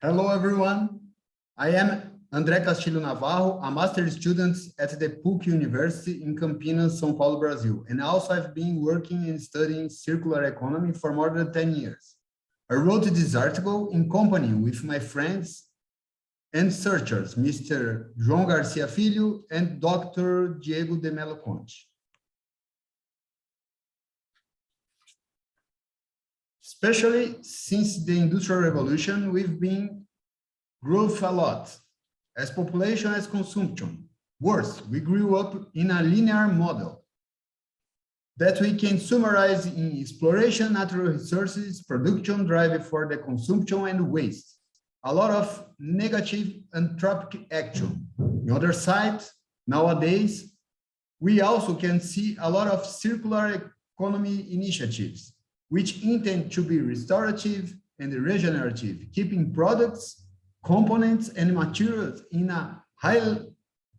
Hello, everyone. I am André Navarro, a master's student at the PUC University in Campinas, São Paulo, Brazil. And also I've been working and studying circular economy for more than 10 years. I wrote this article in company with my friends and searchers, Mr. João Garcia Filho and Dr. Diego de Mello Conte. Especially since the Industrial Revolution, we've been growth a lot, as population as consumption. Worse, we grew up in a linear model that we can summarize in exploration, natural resources, production, drive for the consumption, and waste. A lot of negative anthropic action. On the other side, nowadays, we also can see a lot of circular economy initiatives, which intend to be restorative and regenerative, keeping products, components, and materials in a high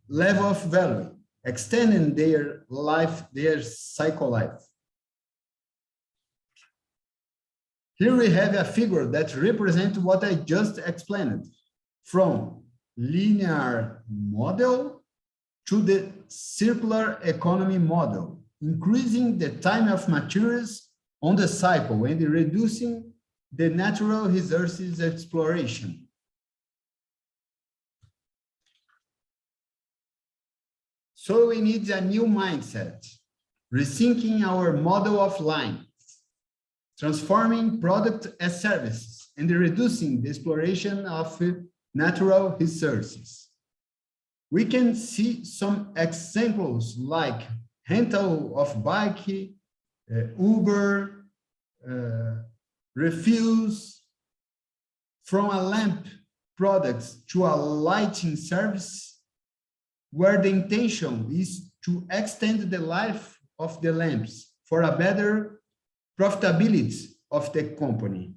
level of value, extending their life, their cycle life. Here we have a figure that represents what I just explained, from linear model to the circular economy model, increasing the time of materials on the cycle and reducing the natural resources exploration. So we need a new mindset, rethinking our model of lines, transforming product as services, and reducing the exploration of natural resources. We can see some examples like rental of bike, Uber, refuse, from a lamp products to a lighting service, where the intention is to extend the life of the lamps for a better profitability of the company.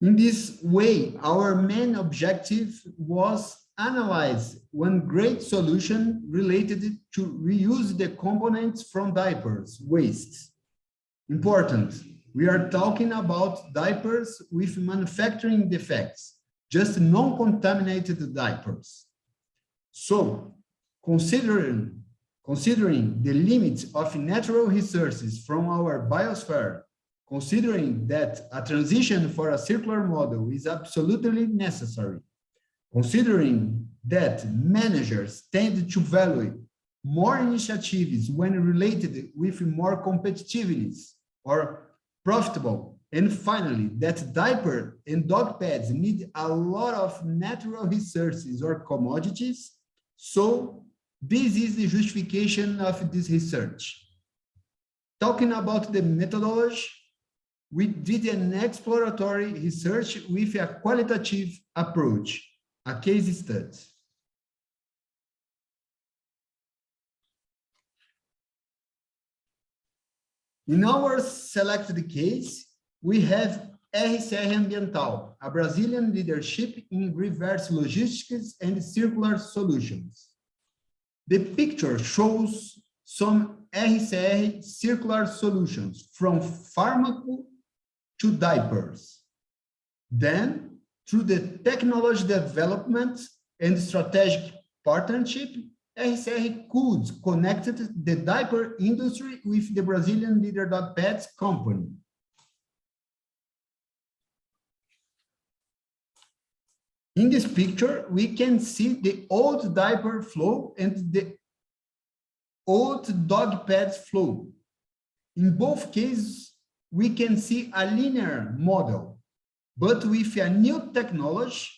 In this way, our main objective was analyze one great solution related to reuse the components from diapers waste. Important, we are talking about diapers with manufacturing defects, just non-contaminated diapers. So, considering the limits of natural resources from our biosphere, considering that a transition for a circular model is absolutely necessary, considering that managers tend to value more initiatives when related with more competitiveness or profitable, and finally, that diaper and dog pads need a lot of natural resources or commodities, so this is the justification of this research. Talking about the methodology, we did an exploratory research with a qualitative approach, a case study. In our selected case, we have RCR Ambiental, a Brazilian leadership in reverse logistics and circular solutions. The picture shows some RCR circular solutions from pharmaco to diapers. Then, through the technology development and strategic partnership, RCR could connect the diaper industry with the Brazilian leader dog pads company. In this picture, we can see the old diaper flow and the old dog pads flow. In both cases, we can see a linear model, but with a new technology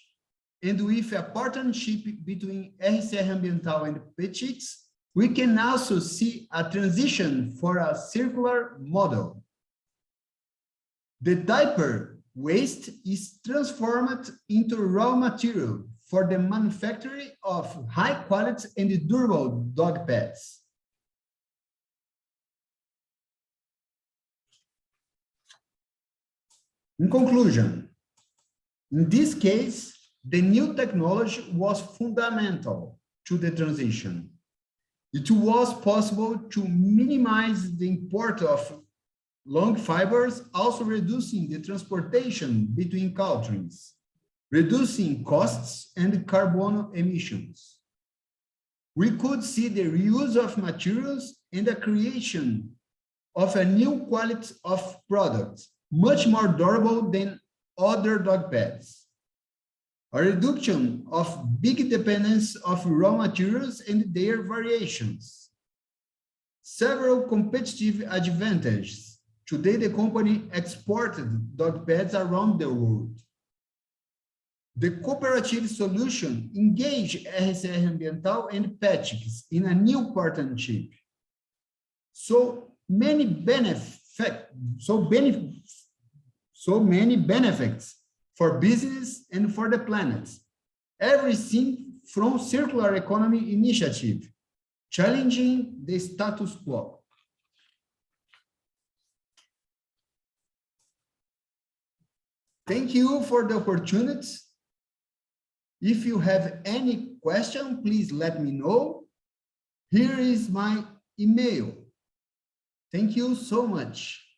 and with a partnership between RCR Ambiental and Petix, we can also see a transition for a circular model. The diaper waste is transformed into raw material for the manufacturing of high quality and durable dog pads. In conclusion, in this case, the new technology was fundamental to the transition. It was possible to minimize the import of long fibers, also reducing the transportation between countries, reducing costs and carbon emissions. We could see the reuse of materials and the creation of a new quality of products, much more durable than other dog beds. A reduction of big dependence of raw materials and their variations. Several competitive advantages. Today, the company exported dog beds around the world. The cooperative solution engaged RCR Ambiental and PETICS in a new partnership. So many benefits for business and for the planet. Everything from circular economy initiative, challenging the status quo. Thank you for the opportunity. If you have any question, please let me know. Here is my email. Thank you so much.